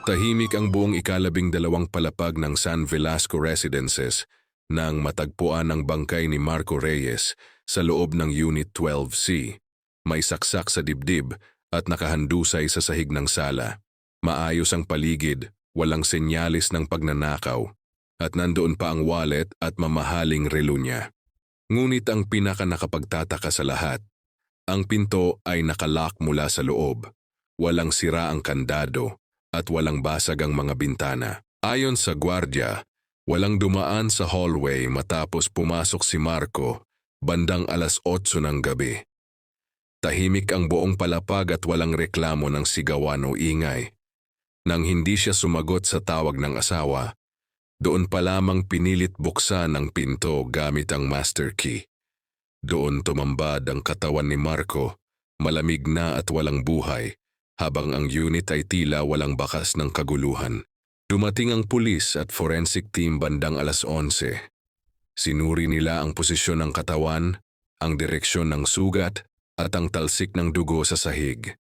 Tahimik ang buong ika-12 palapag ng San Velasco Residences nang matagpuan ang bangkay ni Marco Reyes sa loob ng Unit 12C. May saksak sa dibdib at nakahandusay sa sahig ng sala. Maayos ang paligid, walang senyalis ng pagnanakaw, at nandoon pa ang wallet at mamahaling relo niya. Ngunit ang pinaka-nakapagtataka sa lahat, ang pinto ay nakalock mula sa loob. Walang sira ang kandado at walang basag ang mga bintana. Ayon sa gwardya, walang dumaan sa hallway matapos pumasok si Marco bandang 8:00 ng gabi. Tahimik ang buong palapag at walang reklamo ng sigawan o ingay. Nang hindi siya sumagot sa tawag ng asawa, doon pa lamang pinilit buksan ang pinto gamit ang master key. Doon tumambad ang katawan ni Marco, malamig na at walang buhay, habang ang unit ay tila walang bakas ng kaguluhan. Dumating ang pulis at forensic team bandang 11:00. Sinuri nila ang posisyon ng katawan, ang direksyon ng sugat, at ang talsik ng dugo sa sahig.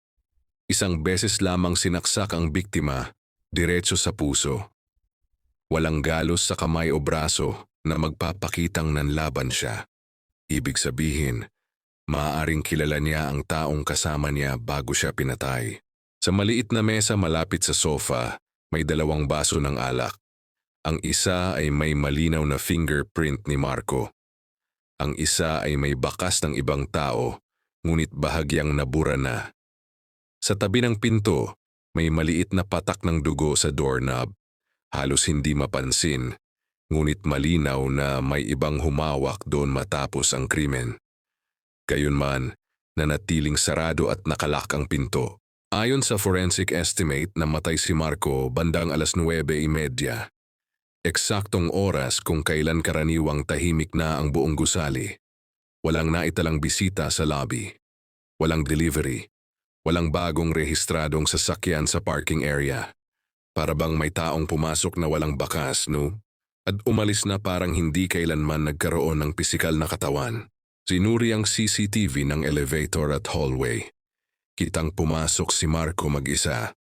Isang beses lamang sinaksak ang biktima, diretso sa puso. Walang galos sa kamay o braso na magpapakitang nanlaban siya. Ibig sabihin, maaaring kilala niya ang taong kasama niya bago siya pinatay. Sa maliit na mesa malapit sa sofa, may 2 baso ng alak. Ang isa ay may malinaw na fingerprint ni Marco. Ang isa ay may bakas ng ibang tao, ngunit bahagyang nabura na. Sa tabi ng pinto, may maliit na patak ng dugo sa doorknob. Halos hindi mapansin, ngunit malinaw na may ibang humawak doon matapos ang krimen. Gayunman, nanatiling sarado at nakalak ang pinto. Ayon sa forensic estimate, namatay si Marco bandang 9:30. Eksaktong oras kung kailan karaniwang tahimik na ang buong gusali. Walang naitalang bisita sa lobby. Walang delivery. Walang bagong rehistradong sasakyan sa parking area. Para bang may taong pumasok na walang bakas, no? At umalis na parang hindi kailanman nagkaroon ng pisikal na katawan. Sinuri ang CCTV ng elevator at hallway. Kitang pumasok si Marco mag-isa.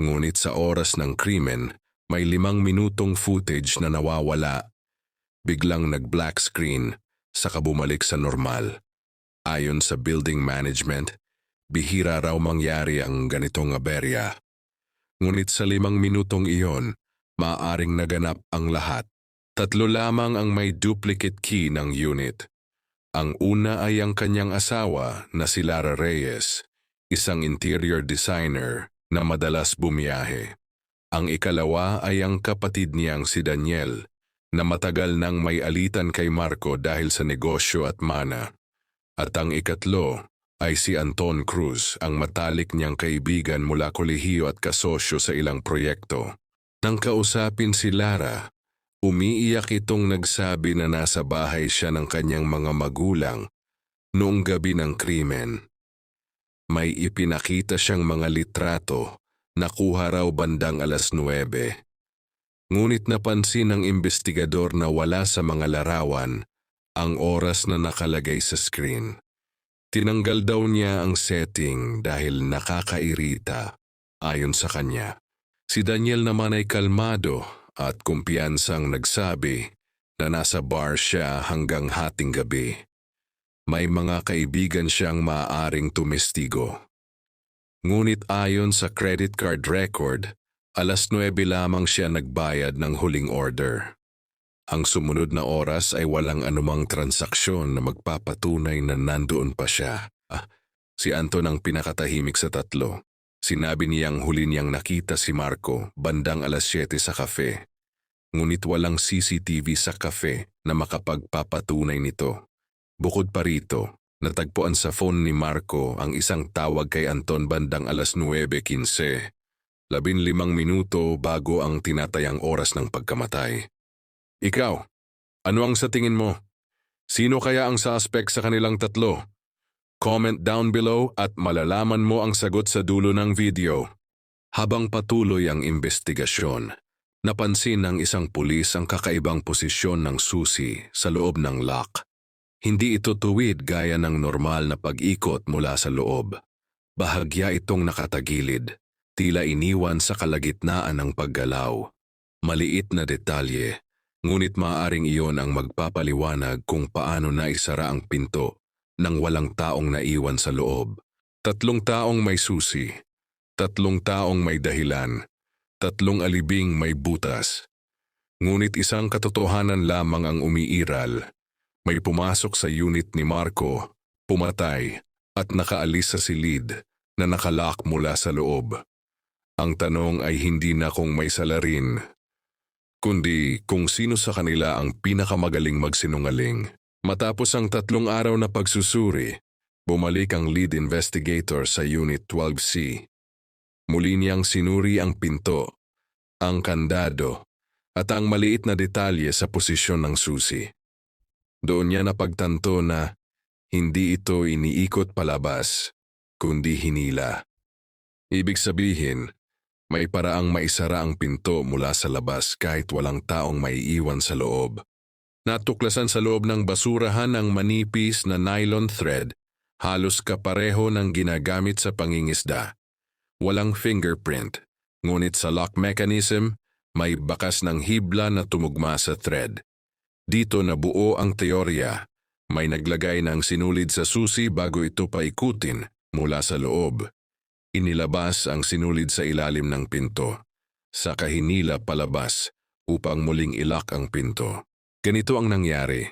Ngunit sa oras ng krimen, may 5 minutong footage na nawawala. Biglang nag-black screen, saka bumalik sa normal. Ayon sa building management, bihira raw mangyari ang ganitong aberya. Ngunit sa 5 minutong iyon, maaaring naganap ang lahat. 3 lamang ang may duplicate key ng unit. Ang una ay ang kanyang asawa na si Lara Reyes, isang interior designer na madalas bumiyahe. Ang ikalawa ay ang kapatid niyang si Daniel, na matagal nang may alitan kay Marco dahil sa negosyo at mana. At ang ikatlo ay si Anton Cruz, ang matalik niyang kaibigan mula kolehiyo at kasosyo sa ilang proyekto. Nang kausapin si Lara, umiiyak itong nagsabi na nasa bahay siya ng kanyang mga magulang noong gabi ng krimen. May ipinakita siyang mga litrato, nakuha raw bandang 9:00. Ngunit napansin ng investigador na wala sa mga larawan ang oras na nakalagay sa screen. Tinanggal daw niya ang setting dahil nakakairita, ayon sa kanya. Si Daniel naman ay kalmado at kumpiyansang nagsabi na nasa bar siya hanggang hating gabi. May mga kaibigan siyang maaaring tumestigo. Ngunit ayon sa credit card record, 9:00 lamang siya nagbayad ng huling order. Ang sumunod na oras ay walang anumang transaksyon na magpapatunay na nandoon pa siya. Si Anton ang pinakatahimik sa 3. Sinabi niyang huli niyang nakita si Marco bandang 7:00 sa cafe. Ngunit walang CCTV sa cafe na makapagpapatunay nito. Bukod pa rito, natagpuan sa phone ni Marco ang isang tawag kay Anton bandang 9:15, 15 minuto bago ang tinatayang oras ng pagkamatay. Ikaw, ano ang sa tingin mo? Sino kaya ang suspect sa kanilang 3? Comment down below at malalaman mo ang sagot sa dulo ng video. Habang patuloy ang investigasyon, napansin ng isang pulis ang kakaibang posisyon ng susi sa loob ng lock. Hindi ito tuwid gaya ng normal na pag-ikot mula sa loob. Bahagya itong nakatagilid, tila iniwan sa kalagitnaan ng paggalaw. Maliit na detalye, ngunit maaaring iyon ang magpapaliwanag kung paano naisara ang pinto nang walang taong naiwan sa loob. 3 taong may susi, 3 taong may dahilan, 3 alibing may butas. Ngunit isang katotohanan lamang ang umiiral. May pumasok sa unit ni Marco, pumatay, at nakaalis sa silid na nakalock mula sa loob. Ang tanong ay hindi na kung may salarin, kundi kung sino sa kanila ang pinakamagaling magsinungaling. Matapos ang 3 araw na pagsusuri, bumalik ang lead investigator sa Unit 12C. Muli niyang sinuri ang pinto, ang kandado, at ang maliit na detalye sa posisyon ng susi. Doon niya napagtanto na hindi ito iniikot palabas, kundi hinila. Ibig sabihin, may paraang maisara ang pinto mula sa labas kahit walang taong maiiwan sa loob. Natuklasan sa loob ng basurahan ang manipis na nylon thread, halos kapareho ng ginagamit sa pangingisda. Walang fingerprint, ngunit sa lock mechanism, may bakas ng hibla na tumugma sa thread. Dito nabuo ang teorya. May naglagay ng sinulid sa susi bago ito paikutin mula sa loob. Inilabas ang sinulid sa ilalim ng pinto, saka hinila palabas upang muling ilock ang pinto. Ganito ang nangyari.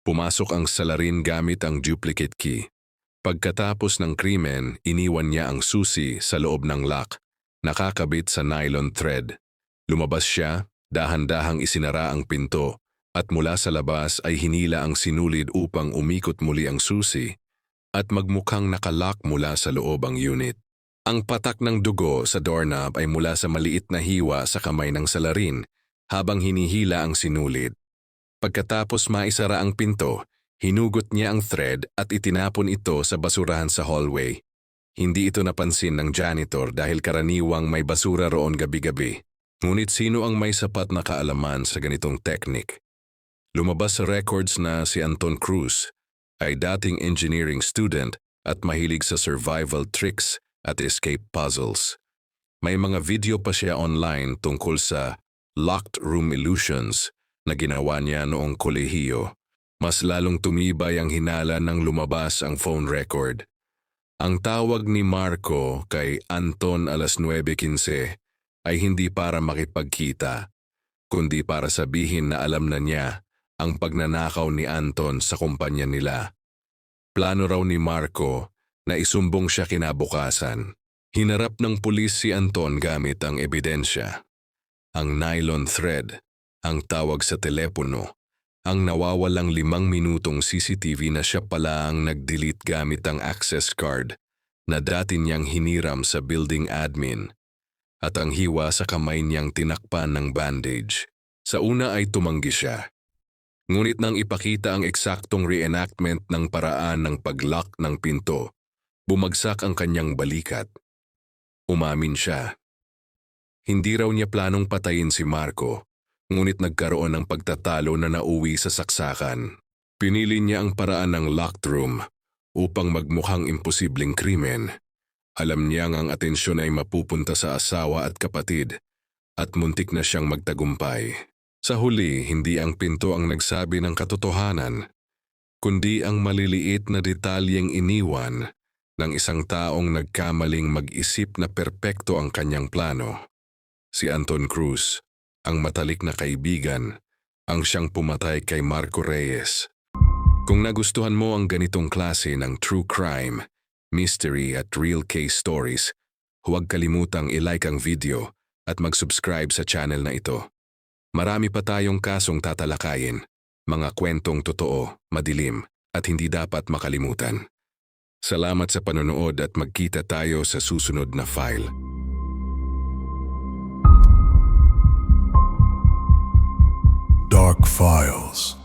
Pumasok ang salarin gamit ang duplicate key. Pagkatapos ng krimen, iniwan niya ang susi sa loob ng lock, nakakabit sa nylon thread. Lumabas siya, dahan-dahang isinara ang pinto, at mula sa labas ay hinila ang sinulid upang umikot muli ang susi at magmukhang nakalock mula sa loob ang unit. Ang patak ng dugo sa doorknob ay mula sa maliit na hiwa sa kamay ng salarin habang hinihila ang sinulid. Pagkatapos maisara ang pinto, hinugot niya ang thread at itinapon ito sa basurahan sa hallway. Hindi ito napansin ng janitor dahil karaniwang may basura roon gabi-gabi. Ngunit sino ang may sapat na kaalaman sa ganitong teknik? Lumabas sa records na si Anton Cruz ay dating engineering student at mahilig sa survival tricks at escape puzzles. May mga video pa siya online tungkol sa locked room illusions na ginawa niya noong kolehiyo. Mas lalong tumibay ang hinala nang lumabas ang phone record. Ang tawag ni Marco kay Anton alas 9:15 ay hindi para makipagkita, kundi para sabihin na alam na niya ang pagnanakaw ni Anton sa kumpanya nila. Plano raw ni Marco na isumbong siya kinabukasan. Hinarap ng pulis si Anton gamit ang ebidensya. Ang nylon thread, ang tawag sa telepono, ang nawawalang 5 minutong CCTV na siya pala ang nag-delete gamit ang access card na dati niyang hiniram sa building admin, at ang hiwa sa kamay niyang tinakpan ng bandage. Sa una ay tumanggi siya. Ngunit nang ipakita ang eksaktong reenactment ng paraan ng pag-lock ng pinto, bumagsak ang kanyang balikat. Umamin siya. Hindi raw niya planong patayin si Marco, ngunit nagkaroon ng pagtatalo na nauwi sa saksakan. Pinili niya ang paraan ng locked room upang magmukhang imposibleng krimen. Alam niyang ang atensyon ay mapupunta sa asawa at kapatid, at muntik na siyang magtagumpay. Sa huli, hindi ang pinto ang nagsabi ng katotohanan, kundi ang maliliit na detalyeng iniwan ng isang taong nagkamaling mag-isip na perpekto ang kanyang plano. Si Anton Cruz, ang matalik na kaibigan, ang siyang pumatay kay Marco Reyes. Kung nagustuhan mo ang ganitong klase ng true crime, mystery at real case stories, huwag kalimutang i-like ang video at mag-subscribe sa channel na ito. Marami pa tayong kasong tatalakayin, mga kwentong totoo, madilim, at hindi dapat makalimutan. Salamat sa panonood at magkita tayo sa susunod na file. Dark Files.